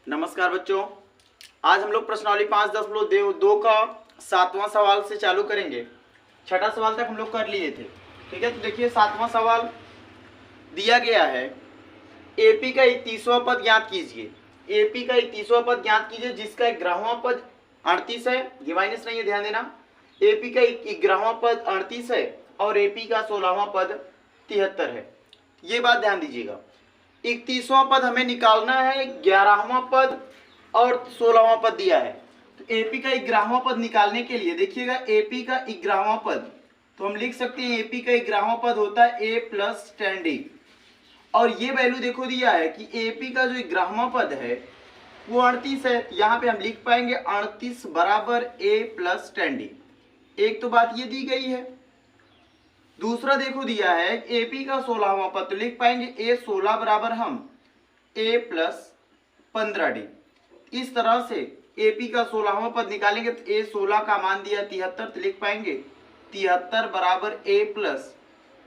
नमस्कार बच्चों, आज हम लोग प्रश्नावली 5.2 का 7वां सवाल से चालू करेंगे। छठा सवाल तक हम लोग कर लिए थे। ठीक है, तो देखिए 7वां सवाल दिया गया है, एपी का 31वां पद ज्ञात कीजिए। एपी का 31वां पद ज्ञात कीजिए जिसका 11वां पद 38 है, ये माइनस नहीं है, ध्यान देना। एपी का 11वां पद 38 है और एपी का 16वां पद 73 है। ये बात ध्यान दीजिएगा, 31वां पद हमें निकालना है, 11वां पद और 16वां पद दिया है। तो एपी का 11वां पद निकालने के लिए देखिएगा, एपी का 11वां पद तो हम लिख सकते हैं एपी का 11वां पद होता है ए प्लस 10d। और ये वैल्यू देखो दिया है कि एपी का जो 11वां पद है वो 38 है। यहाँ पे हम लिख पाएंगे 38 बराबर ए प्लस 10d। एक तो बात ये दी गई है। दूसरा देखो दिया है एपी का 16वां पद, तो लिख पाएंगे ए 16 बराबर हम ए प्लस 15d। इस तरह से एपी का 16वां पद निकालेंगे तो ए 16 का मान दिया 73, तो लिख पाएंगे 73 बराबर ए प्लस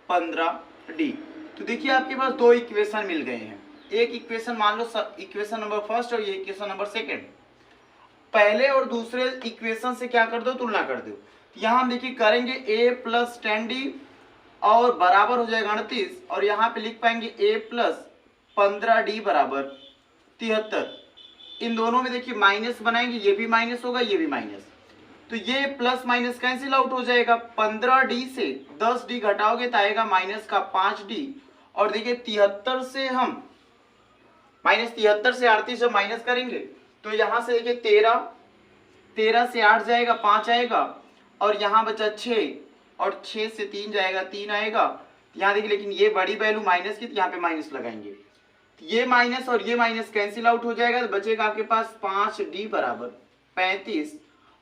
15d। तो देखिए आपके पास दो इक्वेशन मिल गए हैं। एक इक्वेशन मान लो इक्वेशन नंबर फर्स्ट और ये इक्वेशन नंबर सेकेंड। पहले और दूसरे इक्वेशन से क्या कर दो, तुलना कर दो। यहाँ हम देखिए करेंगे ए प्लस 10d और बराबर हो जाएगा 38, और यहाँ पे लिख पाएंगे a प्लस 15d बराबर 73। इन दोनों में देखिए माइनस बनाएंगे, ये भी माइनस होगा, ये भी माइनस, तो ये प्लस माइनस कैंसिल आउट हो जाएगा। 15d से 10d घटाओगे तो आएगा माइनस का 5d। और देखिए 73 से हम माइनस 73 से 38 माइनस करेंगे तो यहाँ से देखिए 13 से 8 जाएगा, 5 आएगा, और यहाँ बचा 6, और 6 से 3 जाएगा, 3 आएगा। यहाँ देखिए लेकिन ये बड़ी वैल्यू माइनस की, तो यहाँ पे माइनस लगाएंगे, ये माइनस और ये माइनस कैंसिल आउट हो जाएगा, तो बचेगा आपके पास 5d बराबर 35।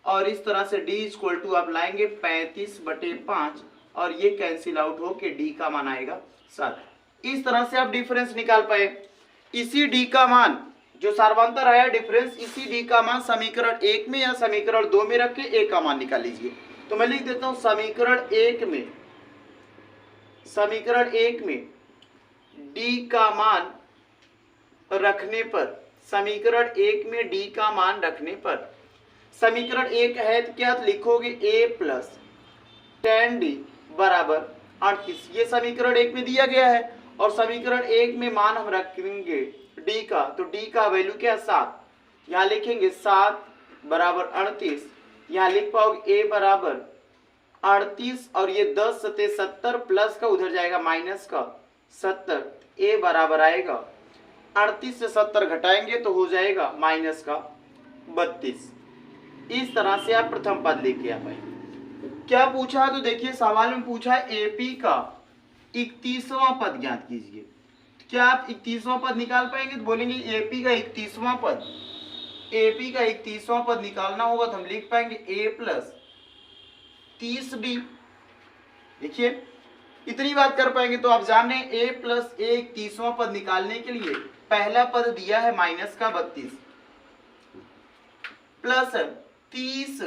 और इस तरह से d इक्वल टू आप लाएंगे 35/5, और ये कैंसिल आउट हो के d का मान आएगा 7। इस तरह से आप डिफरेंस निकाल पाए। इसी d का मान जो सार्वंतर आया डिफरेंस, इसी d का मान समीकरण 1 में या समीकरण 2 में रख के a का मान निकाल लीजिए। तो मैं लिख देता हूं समीकरण 1 में d का मान रखने पर, समीकरण 1 में d का मान रखने पर, समीकरण 1 है तो क्या लिखोगे a प्लस 10d बराबर 38। ये समीकरण 1 में दिया गया है, और समीकरण 1 में मान हम रखेंगे d का, तो d का वैल्यू क्या 7। यहाँ लिखेंगे 7 बराबर 38। यहाँ लिख पाओगे a बराबर 38, और ये 10 सते 70 प्लस का उधर जाएगा माइनस का 70, a बराबर आएगा 38 से 70 घटाएंगे तो हो जाएगा माइनस का 32। इस तरह से आप प्रथम पद लेके आ पाए। क्या पूछा, तो देखिए सवाल में पूछा है एपी का 31वां पद ज्ञात कीजिए। क्या आप 31वां पद निकाल पाएंगे, तो बोलेंगे एपी का 31वां पद, एपी का 31वां पद निकालना होगा तो हम लिख पाएंगे a प्लस 30d। देखिए इतनी बात कर पाएंगे तो आप जान रहे हैं a प्लस a 31वां पद निकालने के लिए पहला पद दिया है माइनस का 32 प्लस 30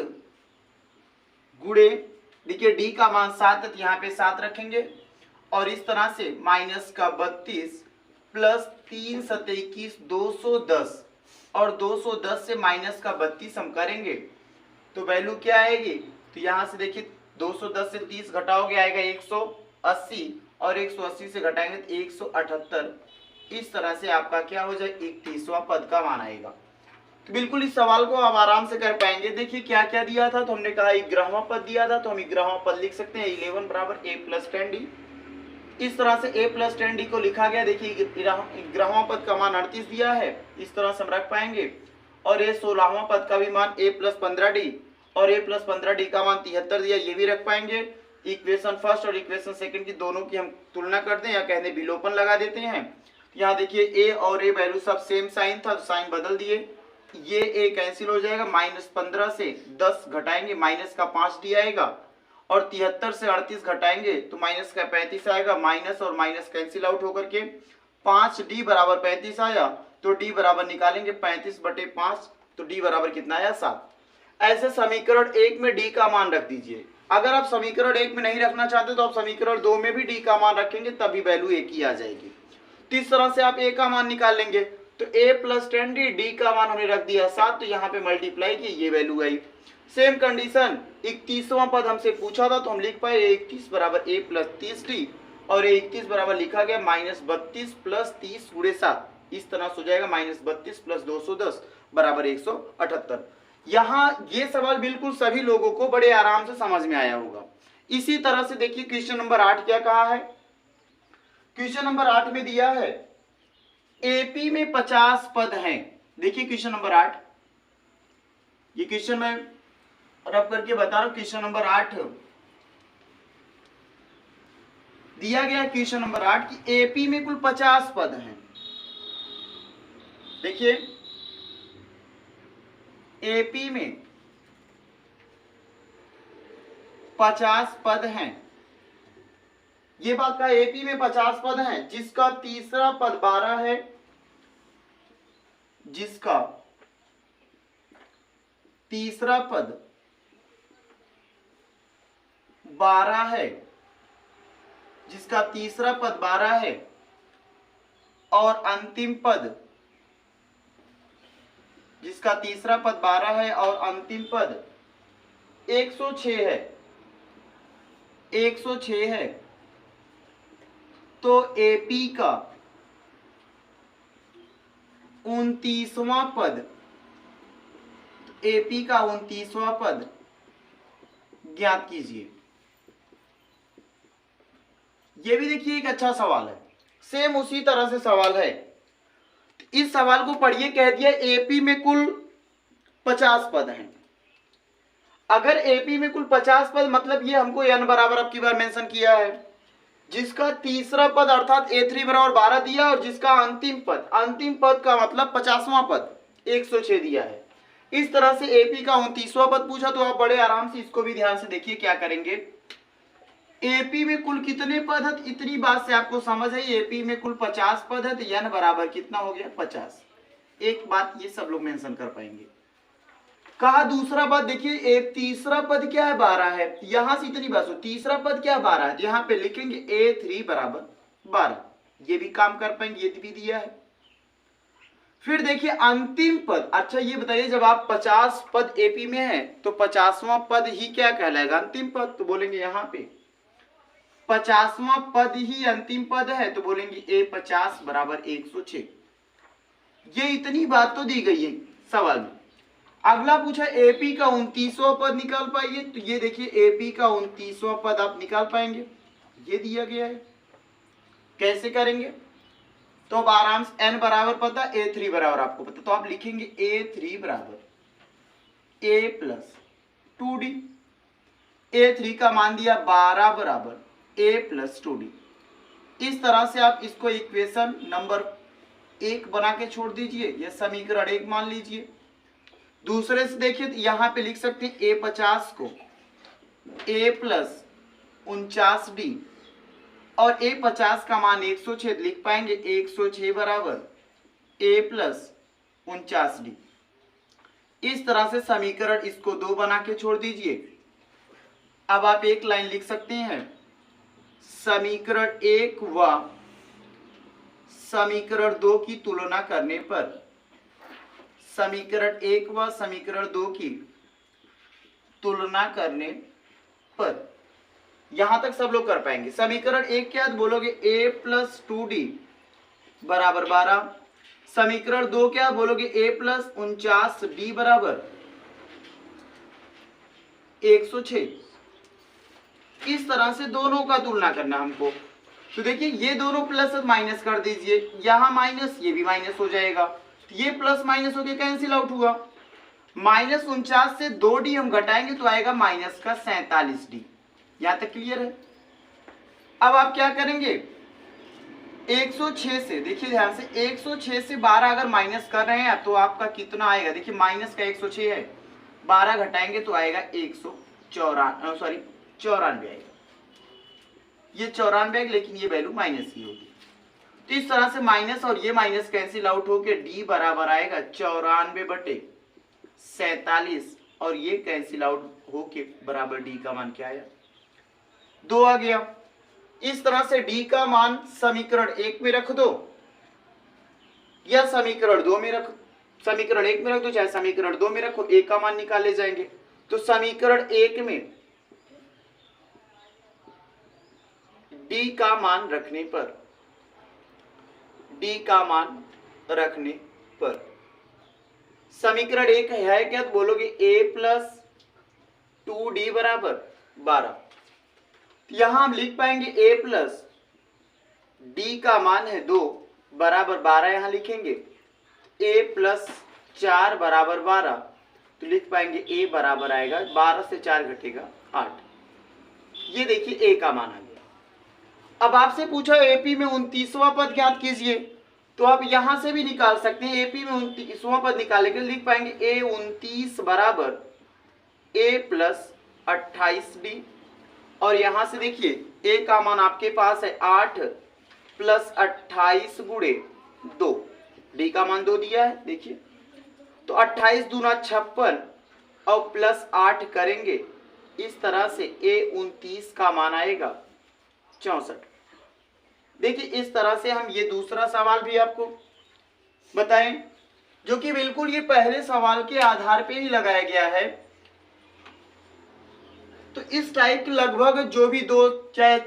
गुणे, देखिए d का मान 7 है तो यहाँ पे 7 रखेंगे, और इस तरह से माइनस का 32 प्लस 3 सते 21 210, और 210 से माइनस का 32 हम करेंगे तो वैल्यू क्या आएगी, तो यहाँ से देखिए 210 से 30 घटाओगे आएगा 180, और 180 से घटाएंगे तो 178। इस तरह से आपका क्या हो जाए 31वां पद का मान आएगा। तो बिल्कुल इस सवाल को आप आराम से कर पाएंगे। देखिए क्या क्या दिया था, तो हमने कहा 11वां पद दिया था, तो हम 11वां पद लिख सकते हैं 11 बराबर a प्लस 10d। इस तरह से a प्लस 10d को लिखा गया। देखिए 11वां पद का मान 38 दिया है, इस तरह से हम रख पाएंगे, और ये 16वां पद का भी मान a प्लस 15d, और a प्लस 15d का मान 73 दिया, ये भी रख पाएंगे। इक्वेशन फर्स्ट और इक्वेशन सेकंड की दोनों की हम तुलना कर दें या कहते विलोपन लगा देते हैं। यहाँ देखिए a और a वैल्यू सब सेम साइन था, तो साइन बदल दिए, ये a कैंसिल हो जाएगा, -15 से 10 घटाएंगे माइनस का 5d आएगा, और 73 से 38 घटाएंगे तो माइनस का 35 आएगा, माइनस और माइनस कैंसिल आउट होकर के 5d बराबर 35 आया, तो d बराबर निकालेंगे 35/5, तो d बराबर कितना आया 7। ऐसे समीकरण 1 में d का मान रख दीजिए। अगर आप समीकरण 1 में नहीं रखना चाहते तो आप समीकरण 2 में भी d का मान रखेंगे, तभी वैल्यू 1 ही आ जाएगी। तो इस तरह से आप a का मान निकाल लेंगे। तो a प्लस 10d, d का मान हमने रख दिया 7, तो यहाँ पे मल्टीप्लाई की ये वैल्यू आई। सेम कंडीशन 31वां पद हमसे पूछा था, तो हम लिख पाए 31 बराबर a प्लस 30d, और 31 बराबर लिखा गया -32 प्लस 30 गुणे 7, इस तरह से हो जाएगा -32 प्लस 210 बराबर 178। यहाँ ये सवाल बिल्कुल सभी लोगों को बड़े आराम से समझ में आया होगा। इसी तरह से देखिए क्वेश्चन नंबर 8 क्या कहा है। क्वेश्चन नंबर 8 में दिया है एपी में 50 पद हैं। देखिए क्वेश्चन नंबर 8, ये क्वेश्चन मैं रब करके बता रहा हूं। क्वेश्चन नंबर 8 दिया गया, क्वेश्चन नंबर 8 की एपी में कुल 50 पद हैं। देखिए एपी में 50 पद हैं, ये बात का एपी में 50 पद हैं, जिसका तीसरा पद 12 है, जिसका तीसरा पद 12 है, जिसका तीसरा पद 12 है, और अंतिम पद, जिसका तीसरा पद 12 है और अंतिम पद 106 है, 106 है, तो एपी का 29वां पद, एपी का 29वां पद ज्ञात कीजिए। यह भी देखिए एक अच्छा सवाल है, सेम उसी तरह से सवाल है। इस सवाल को पढ़िए, कह दिया एपी में कुल 50 पद हैं। अगर एपी में कुल 50 पद, मतलब ये हमको n बराबर अब की बार मेंशन किया है, जिसका तीसरा पद अर्थात a3 बराबर 12 दिया, और जिसका अंतिम पद का मतलब 50वां पद 106 दिया है। इस तरह से एपी का 29वां पद पूछा, तो आप बड़े आराम से इसको भी ध्यान से देखिए क्या करेंगे। एपी में कुल कितने पद है, इतनी बात से आपको समझ है। एपी में कुल 50 पद है, तो n बराबर कितना हो गया 50। एक बात ये सब लोग मेंशन कर पाएंगे। कहा दूसरा पद, देखिए एक तीसरा पद क्या है 12 है, यहां से इतनी बात हो, तीसरा पद क्या 12 है, तो यहां पे लिखेंगे a3 बराबर 12, ये भी काम कर पाएंगे, ये भी दिया है। फिर देखिए अंतिम पद, अच्छा ये बताइए जब आप 50 पद एपी में है, तो 50वां पद ही क्या कहलाएगा अंतिम पद, तो बोलेंगे यहां पे 50वां पद ही अंतिम पद है, तो बोलेंगे a50 बराबर 106। ये इतनी बात तो दी गई है सवाल में। अगला पूछा एपी का 29वां पद निकाल पाइए, तो ये देखिए एपी का 29वां पद आप निकाल पाएंगे, ये दिया गया है। कैसे करेंगे, तो अब आराम से n बराबर पता, a3 बराबर आपको पता, तो आप लिखेंगे a3 बराबर a प्लस 2d। a3 का मान दिया 12 बराबर a प्लस 2d। इस तरह से आप इसको इक्वेशन नंबर 1 बना के छोड़ दीजिए, यह समीकरण 1 मान लीजिए। दूसरे से देखिए तो यहां पे लिख सकते हैं a50 को a प्लस 49d, और a50 का मान 106, लिख पाएंगे 106 बराबर a प्लस 49d। इस तरह से समीकरण इसको 2 बना के छोड़ दीजिए। अब आप एक लाइन लिख सकते हैं, समीकरण 1 व समीकरण 2 की तुलना करने पर, समीकरण 1 व समीकरण 2 की तुलना करने पर, यहां तक सब लोग कर पाएंगे। समीकरण 1 क्या बोलोगे a प्लस 2d बराबर 12, समीकरण 2 क्या बोलोगे a प्लस 49d बराबर 106। इस तरह से दोनों का तुलना करना हमको। तो देखिए ये दोनों प्लस माइनस कर दीजिए, यहां माइनस, ये भी माइनस हो जाएगा, तो ये प्लस माइनस होके कैंसिल आउट हुआ। -49 से 2d हम घटाएंगे तो आएगा माइनस का 47d। यहां तक क्लियर है। अब आप क्या करेंगे, 106 से, देखिए ध्यान से, 106 से 12 अगर माइनस कर रहे हैं तो आपका कितना आएगा, देखिए माइनस का 106 है, 12 घटाएंगे तो आएगा 94 आएगा। ये 94, लेकिन ये वैल्यू माइनस की होगी। तो इस तरह से माइनस और ये माइनस कैंसिल आउट होके d बराबर आएगा 94/47, और ये कैंसिल आउट होके बराबर d का मान क्या आया 2 आ गया। इस तरह से d का मान समीकरण 1 में रख दो, या समीकरण 2 में रखो, समीकरण 1 में रख दो, चाहे समीकरण 2 में रखो, ए का मान निकाले जाएंगे। तो समीकरण 1 में डी का मान रखने पर, डी का मान रखने पर समीकरण 1 है क्या, तो बोलोगे a प्लस 2d बराबर 12। यहां हम लिख पाएंगे a प्लस डी का मान है 2 बराबर 12, यहां लिखेंगे a प्लस 4 बराबर 12, तो लिख पाएंगे a बराबर आएगा 12 से 4 घटेगा 8। ये देखिए a का मान आ गया। अब आपसे पूछा AP में 29वां पद ज्ञात कीजिए, तो आप यहां से भी निकाल सकते हैं। AP में 29वां पद निकालेंगे, लिख पाएंगे a 29 बराबर a प्लस 28d, और यहां से देखिए a का मान आपके पास है 8 प्लस 28 गुणे 2, डी का मान 2 दिया है, देखिए तो 28 दूना 56 और प्लस 8 करेंगे, इस तरह से a 29 का मान आएगा 64। देखिए इस तरह से हम ये दूसरा सवाल भी आपको बताएं, जो कि बिल्कुल ये पहले सवाल के आधार पे ही लगाया गया है। तो इस टाइप के लगभग जो भी दो, चाहे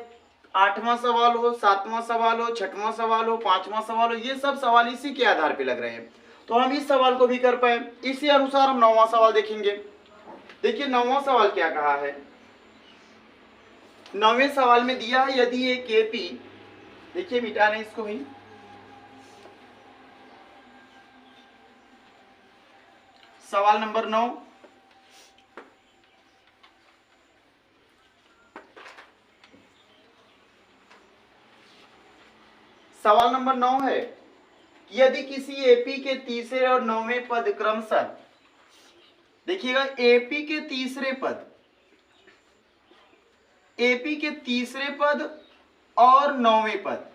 8वां सवाल हो, 7वां सवाल हो, 6वां सवाल हो, 5वां सवाल हो, ये सब सवाल इसी के आधार पे लग रहे हैं। तो हम इस सवाल को भी कर पाए। इसी अनुसार हम 9वां सवाल देखेंगे। देखिए 9वां सवाल क्या कहा है। 9वें सवाल में दिया है यदि एक केपी, देखिए मिटा रहे इसको भी, सवाल नंबर 9, सवाल नंबर 9 है कि यदि किसी एपी के तीसरे और 9वें पद क्रमशः, देखिएगा एपी के तीसरे पद, एपी के तीसरे पद और 9वें पद,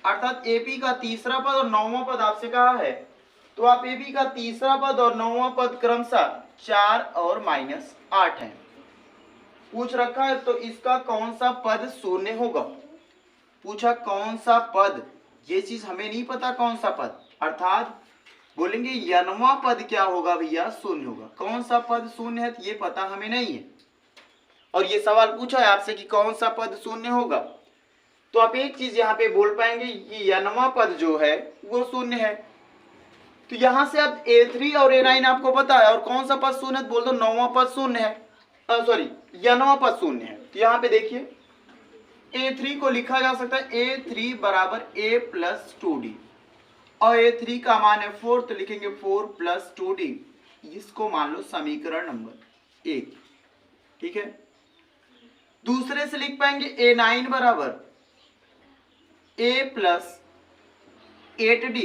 अर्थात एपी का तीसरा पद और 9वां पद आपसे कहा है, तो आप एपी का तीसरा पद और 9वां पद क्रमशः 4 और -8 है, पूछ रखा है। तो इसका कौन सा पद शून्य होगा, पूछा कौन सा पद, ये चीज हमें नहीं पता कौन सा पद, अर्थात बोलेंगे यनवा पद क्या होगा भैया, शून्य होगा। कौन सा पद शून्य है ये पता हमें नहीं है, और ये सवाल पूछा है आपसे कि कौन सा पद शून्य होगा, तो आप एक चीज यहाँ पे बोल पाएंगे कि यनवा पद जो है वो शून्य है। तो यहां से आप A3 और A9 आपको पता है, और कौन सा पद शून्य है, बोल दो 9वां पद शून्य है, सॉरी यनवा पद शून्य है। तो यहाँ पे देखिए A3 को लिखा जा सकता है A3 बराबर A प्लस 2D, और A3 का मान है 4, तो लिखेंगे 4 प्लस 2D, इसको मान लो समीकरण नंबर 1, ठीक है। दूसरे से लिख पाएंगे A9 बराबर A प्लस 8D,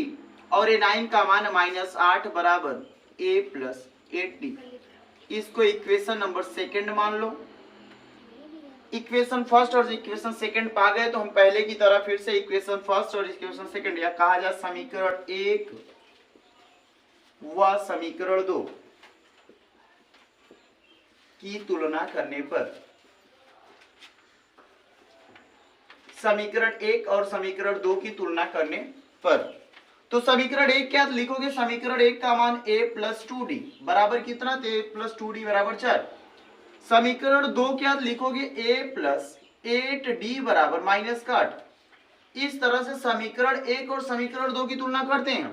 और A9 का मान -8 बराबर A प्लस 8D, इसको इक्वेशन नंबर 2 मान लो। इक्वेशन फर्स्ट और इक्वेशन सेकंड पा गए, तो हम पहले की तरह फिर से इक्वेशन फर्स्ट और इक्वेशन सेकंड, या कहा जाए समीकरण 1 व समीकरण 2 की तुलना करने पर, समीकरण 1 और समीकरण 2 की तुलना करने पर, तो समीकरण 1 क्या लिखोगे, समीकरण 1 का मान a प्लस 2d बराबर कितना, तो a प्लस 2d बराबर 4। समीकरण 2 क्या लिखोगे, a प्लस 8d बराबर -8। इस तरह से समीकरण 1 और समीकरण 2 की तुलना करते हैं।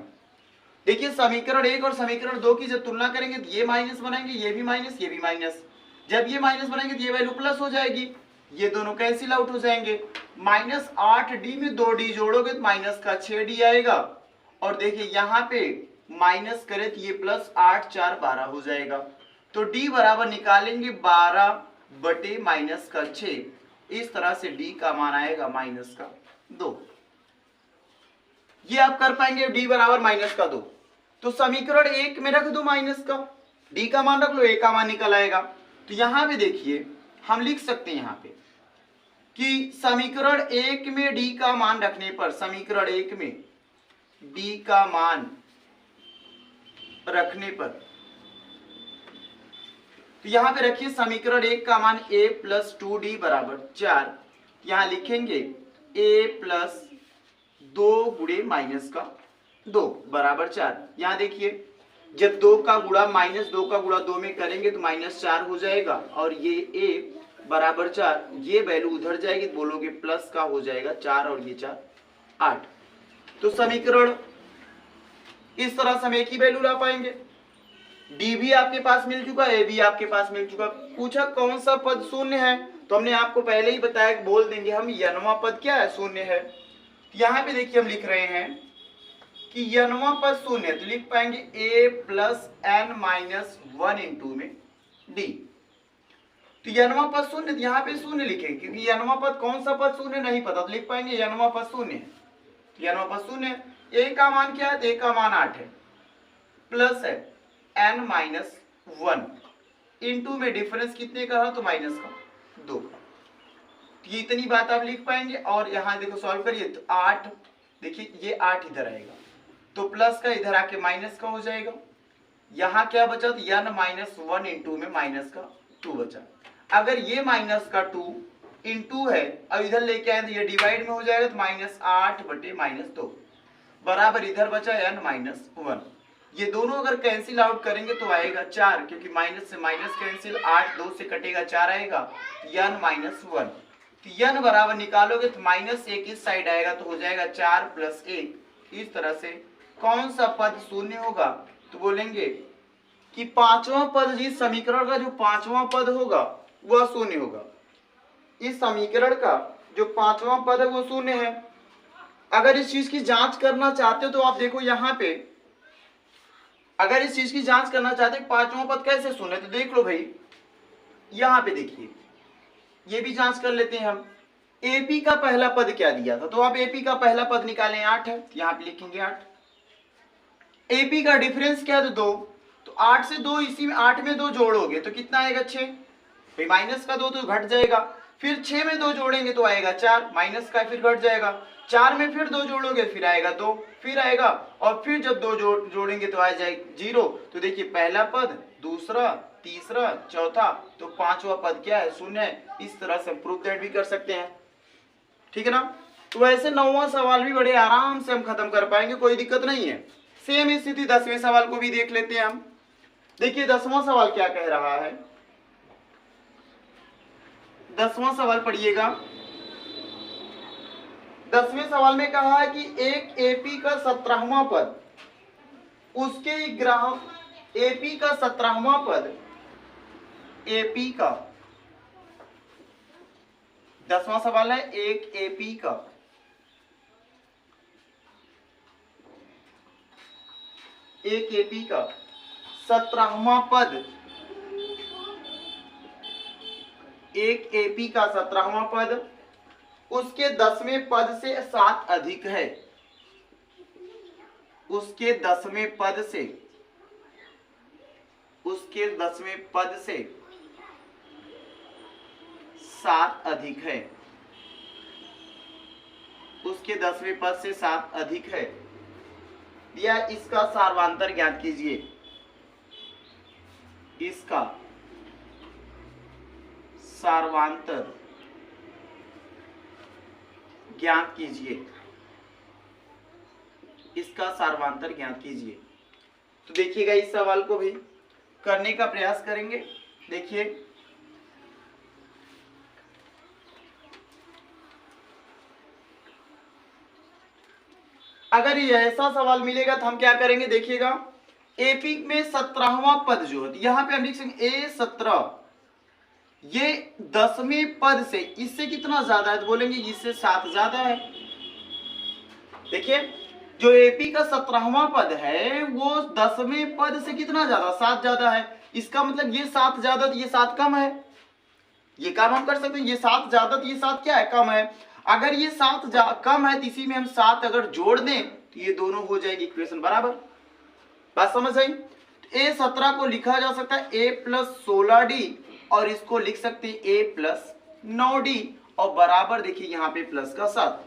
देखिए समीकरण 1 और समीकरण 2 की जब तुलना करेंगे तो ये माइनस बनाएंगे, ये भी माइनस, ये भी माइनस, जब ये माइनस बनाएंगे तो ये वैल्यू प्लस हो जाएगी, ये दोनों कैंसिल आउट हो जाएंगे। -8d में 2d जोड़ोगे तो माइनस का 6d आएगा, और देखिए यहाँ पे माइनस करे तो ये प्लस 8 4 12 हो जाएगा, तो d बराबर निकालेंगे 12 बटे माइनस का 6, इस तरह से d का मान आएगा -2। ये आप कर पाएंगे d बराबर -2। तो समीकरण 1 में रख दो माइनस का, d का मान रख लो, a का मान निकल आएगा। तो यहां पे देखिए हम लिख सकते हैं यहाँ पे कि समीकरण 1 में d का मान रखने पर, समीकरण 1 में d का मान रखने पर, तो यहां पे रखिए समीकरण 1 का मान a प्लस 2d बराबर 4, यहां लिखेंगे a प्लस 2 गुणे माइनस का 2 बराबर 4। यहाँ देखिए जब 2 का गुणा -2 का गुणा 2 में करेंगे तो -4 हो जाएगा और ये a बराबर 4, ये वैल्यू उधर जाएगी तो बोलोगे प्लस का हो जाएगा 4 और ये 4 8। तो समीकरण इस तरह से हम एक ही वैल्यू ला पाएंगे। डी भी आपके पास मिल चुका, ए भी आपके पास मिल चुका। पूछा कौन सा पद शून्य है, तो हमने आपको पहले ही बताया बोल देंगे हम यनवा पद क्या है, शून्य है। यहाँ पे देखिए हम लिख रहे हैं कि यनवा पद शून्य, तो लिख पाएंगे a plus n minus 1 into में d। तो यनवा पद शून्य, यहाँ पे शून्य लिखेंगे क्योंकि यनवा पद कौन सा पद शून्य नहीं पता, तो लिख पाएंगे यनवा पद शून्य। तो यनवा पद शून्य, a का मान क्या है, तो a का मान 8 है, प्लस है n माइनस 1 इंटू में डिफरेंस कितने का है, तो माइनस का 2। ये इतनी बात आप लिख पाएंगे। और यहाँ देखो सॉल्व करिए तो 8, देखिए ये 8 इधर आएगा तो प्लस का इधर आके माइनस का हो जाएगा। यहाँ क्या बचा, तो n माइनस 1 इंटू में माइनस का 2 बचा। अगर ये माइनस का 2 इंटू है और इधर लेके आए तो ये डिवाइड में हो जाएगा, तो -8 बटे -2 बराबर इधर बचा n माइनस 1। ये दोनों अगर कैंसिल आउट करेंगे तो आएगा 4, क्योंकि माइनस से माइनस कैंसिल, 8 2 से कटेगा 4 आएगा, n माइनस 1। तो n बराबर निकालोगे तो -1 इस साइड आएगा तो हो जाएगा 4 प्लस 1। इस तरह से कौन सा पद शून्य होगा, तो बोलेंगे कि पांचवा पद, जिस समीकरण का जो पांचवा पद होगा वह शून्य होगा। इस समीकरण का जो पांचवा पद है वो शून्य है। अगर इस चीज की जांच करना चाहते हो तो आप देखो यहाँ पे, अगर इस चीज की जांच करना चाहते हो पांचवा पद कैसे शून्य, तो देख लो भाई यहाँ पे देखिए, ये भी जांच कर लेते हैं हम। एपी का पहला पद क्या दिया था, तो आप एपी का पहला पद निकालें 8 है, यहाँ पे लिखेंगे 8। एपी का डिफरेंस क्या है, तो 2, तो 8 से 2 इसी में 8 में 2 जोड़ोगे तो कितना आएगा 6, भाई माइनस का 2 तो घट जाएगा, फिर 6 में 2 जोड़ेंगे तो आएगा 4, माइनस का फिर घट जाएगा, 4 में फिर 2 जोड़ोगे फिर आएगा 2, फिर आएगा और फिर जब 2 जोड़ेंगे तो आ जाएगा 0। तो देखिए पहला पद, दूसरा, तीसरा, चौथा, तो पांचवा पद क्या है, शून्य है। इस तरह से प्रूफ दैट भी कर सकते हैं, ठीक है ना। तो वैसे 9वां सवाल भी बड़े आराम से हम खत्म कर पाएंगे, कोई दिक्कत नहीं है। सेम स्थिति 10वें सवाल को भी देख लेते हैं हम। देखिए 10वां सवाल क्या कह रहा है, 10वां सवाल पढ़िएगा। 10वें सवाल में कहा है कि एक एपी का 17वां पद, उसके ग्राफ एपी का 17वां पद, एपी का 10वां सवाल है, एक एपी का एक एपी का 17वां पद, एक एपी का 17वां पद उसके 10वें पद से 7 अधिक है, उसके 10वें पद से, उसके 10वें पद से 7 अधिक है, उसके 10वें पद से 7 अधिक है दिया। इसका सार्वांतर ज्ञात कीजिए, इसका सार्वांतर ज्ञात कीजिए, इसका सार्वांतर ज्ञात कीजिए। तो देखिएगा इस सवाल को भी करने का प्रयास करेंगे। देखिए अगर ये ऐसा सवाल मिलेगा तो हम क्या करेंगे, देखिएगा एपी में 17वां पद जो है, यहां पे हम लिख सकते A17, ये 10वें पद से इससे कितना ज्यादा है, तो बोलेंगे इससे 7 ज्यादा है। देखिए जो एपी का 17वां पद है वो 10वें पद से कितना ज्यादा, 7 ज्यादा है। इसका मतलब ये 7 ज्यादा तो ये 7 कम है, ये काम हम कर सकते हैं। ये 7 ज्यादा तो ये 7 क्या है, कम है। अगर ये 7 कम है तो इसी में हम 7 अगर जोड़ दें तो ये दोनों हो जाएगी इक्वेशन बराबर। बात समझ आई। A17 को लिखा जा सकता है A प्लस 16D और इसको लिख सकते हैं A प्लस 9D और बराबर देखिए यहाँ पे प्लस का 7।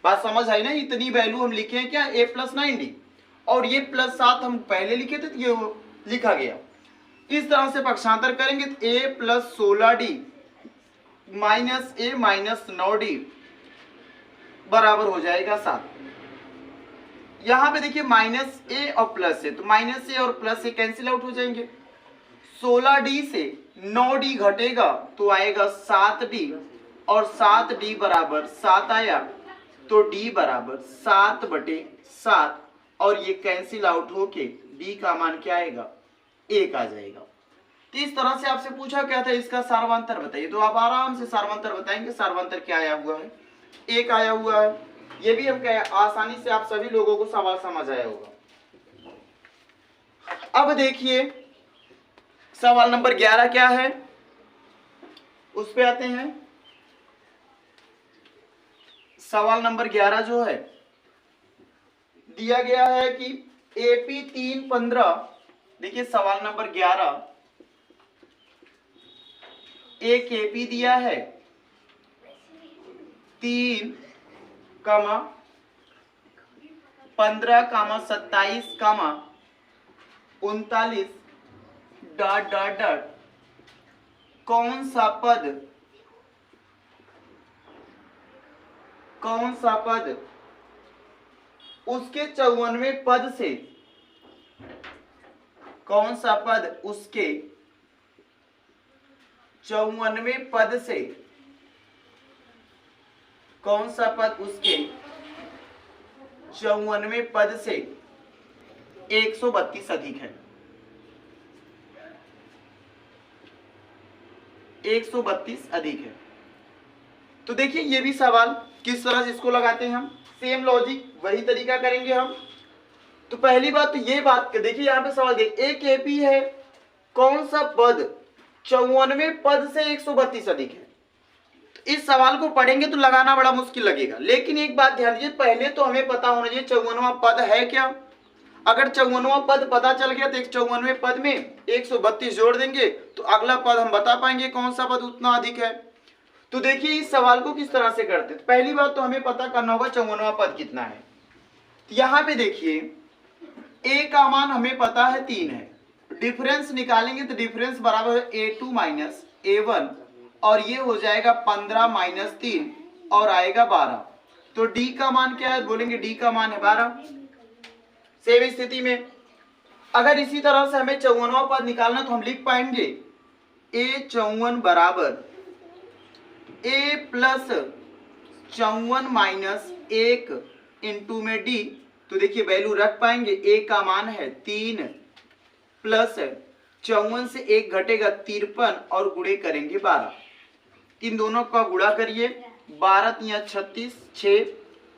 बात समझ आई ना। इतनी वैल्यू हम लिखे हैं क्या, A प्लस 9D और ये प्लस 7 हम पहले लिखे थे तो ये लिखा गया। इस तरह से पक्षांतर करेंगे तो A plus 16D minus A minus 9D बराबर हो जाएगा 7। यहाँ पे देखिए माइनस ए और प्लस है, तो माइनस ए और प्लस ए कैंसिल आउट हो जाएंगे। 16d से 9d घटेगा तो आएगा 7d, और 7d बराबर 7 आया तो d बराबर 7/7, और ये कैंसिल आउट होके d का मान क्या आएगा, 1 आ जाएगा। तो इस तरह से आपसे पूछा क्या था, इसका सार्वंतर बताइए, तो आप आराम से सार्वंतर बताएंगे। सार्वंतर क्या आया हुआ है, 1 आया हुआ है। ये भी हम क्या आसानी से आप सभी लोगों को सवाल समझ आया होगा। अब देखिए सवाल नंबर 11 क्या है, उस पे आते हैं। सवाल नंबर 11 जो है दिया गया है कि AP 315, देखिए सवाल नंबर 11, एक AP दिया है 3, 15, 27, 39 डॉट डॉट डॉट, कौन सा पद उसके 54वें पद से, कौन सा पद उसके 54वें पद से, कौन सा पद उसके 54वें पद से 132 अधिक है, 132 अधिक है। तो देखिए ये भी सवाल किस तरह से इसको लगाते हैं हम, सेम लॉजिक वही तरीका करेंगे हम। तो पहली बात तो ये बात देखिए, यहाँ पे सवाल देखिए एक एपी है, कौन सा पद 54वें पद से 132 अधिक है। तो इस सवाल को पढ़ेंगे तो लगाना बड़ा मुश्किल लगेगा, लेकिन एक बात ध्यान दीजिए, पहले तो हमें पता होना चाहिए 54वां पद है क्या। अगर 54वां पद पता चल गया तो 54वें पद में 132 जोड़ देंगे तो अगला पद हम बता पाएंगे कौन सा पद उतना अधिक है। तो देखिए इस सवाल को किस तरह से करते हैं। पहली बात तो हमें पता करना होगा 54वां पद कितना है। तो यहाँ पे देखिए a का मान हमें पता है 3 है, डिफरेंस निकालेंगे तो डिफरेंस बराबर है a2 माइनस a1, और ये हो जाएगा 15 माइनस 3 और आएगा 12। तो d का मान क्या है, बोलेंगे d का मान है 12। सेम स्थिति में अगर इसी तरह से हमें 54वां पद निकालना तो हम लिख पाएंगे a54 बराबर a प्लस 54 माइनस 1 इंटू में d। तो देखिए वैल्यू रख पाएंगे, a का मान है 3 प्लस 54 से 1 घटेगा 53 और गुणे करेंगे 12। इन दोनों का गुणा करिए, 12 या 36, 6,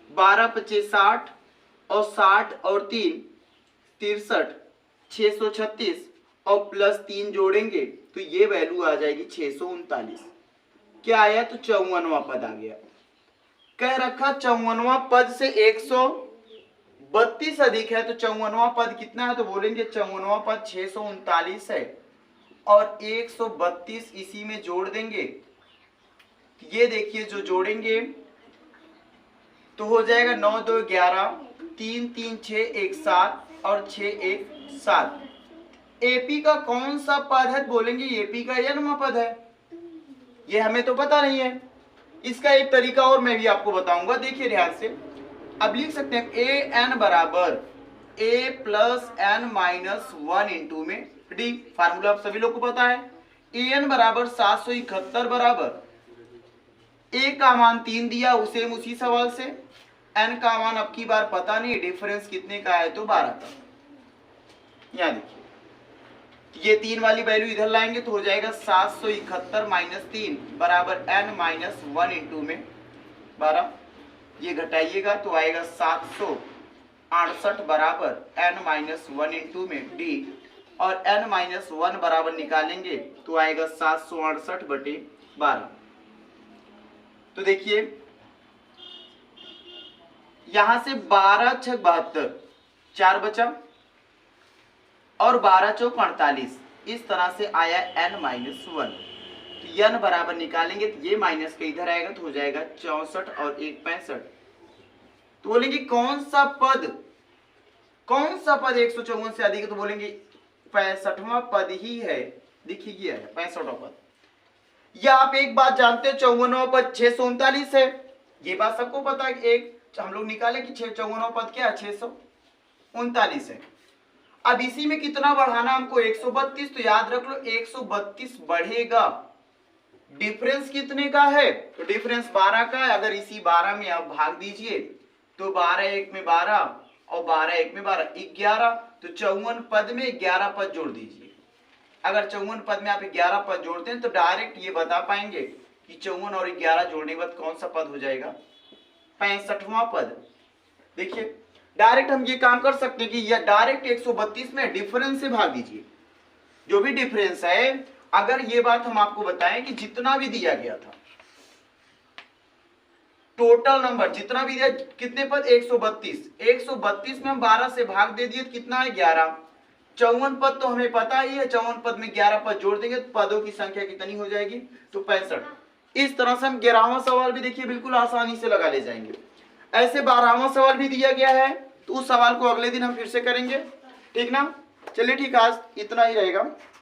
12 25 60 और 60 और 3 63, 636 और प्लस 3 जोड़ेंगे तो ये वैल्यू आ जाएगी 639। क्या आया, तो 54वां पद आ गया। कह रखा 54वां पद से 132 अधिक है, तो 54वां पद कितना है, तो बोलेंगे 54वां पद 639 है और 132 इसी में जोड़ देंगे। ये देखिए जो जोड़ेंगे तो हो जाएगा 9 2 11, 3 3 6 1 7 और 6 1 7। एपी का कौन सा पद है, बोलेंगे एपी का n पद है। ये हमें तो पता नहीं है। इसका एक तरीका और मैं भी आपको बताऊंगा, देखिए ध्यान से। अब लिख सकते हैं ए एन बराबर ए प्लस एन माइनस 1 इंटू में डी। फार्मूला आप सभी लोग को पता है। ए एन बराबर 771 बराबर ए का मान 3 दिया उसे उसी सवाल से, एन का मान अब की बार पता नहीं, डिफरेंस कितने का है तो 12 का। यहाँ देखिए ये 3 वाली वैल्यू इधर लाएंगे तो हो जाएगा 771 माइनस 3 बराबर n माइनस 1 इंटू में 12। ये घटाइएगा तो आएगा 768 बराबर n माइनस 1 इंटू में d, और n माइनस 1 बराबर निकालेंगे तो आएगा 768/12। तो देखिए यहां से 12 6 72, 4 बचा और 12 चौक 48, इस तरह से आया n माइनस 1। तो n बराबर निकालेंगे तो ये माइनस का इधर आएगा तो हो जाएगा 64 और 1 65। तो बोलेंगे कौन सा पद 154 से अधिक है, तो बोलेंगे 65वां पद ही है। देखिए ये है 65वां पद। या आप एक बात जानते हैं 54वां पद 639 है, ये बात सबको पता है। एक हम लोग निकाले कि 54वां पद क्या है 600, 39 है। अब इसी में कितना बढ़ाना हमको 132, तो याद रख लो 132 बढ़ेगा, डिफरेंस कितने का है, तो डिफरेंस 12 का है। अगर इसी 12 में आप भाग दीजिए तो 12 एक में 12 और 12 एक में 12 11, तो 54 पद में 11 पद जोड़ दीजिए। अगर 54 पद में आप 11 पद जोड़ते हैं तो डायरेक्ट ये बता पाएंगे कि 54 और 11 जोड़ने के बाद कौन सा पद हो जाएगा, 65वां पद। देखिए डायरेक्ट हम ये काम कर सकते हैं कि या डायरेक्ट 132 में डिफरेंस से भाग दीजिए, जो भी डिफरेंस है। अगर ये बात हम आपको बताएं कि जितना भी दिया गया था, टोटल नंबर जितना भी दिया, कितने पद 132 में हम 12 से भाग दे दिए तो कितना है 11। 54 पद तो हमें पता ही है, 54 पद में 11 पद जोड़ देंगे तो पदों की संख्या कितनी हो जाएगी, तो 65। इस तरह से हम 11वां सवाल भी देखिए बिल्कुल आसानी से लगा ले जाएंगे। ऐसे 12वां सवाल भी दिया गया है, तो उस सवाल को अगले दिन हम फिर से करेंगे, ठीक ना। चलिए ठीक, आज इतना ही रहेगा।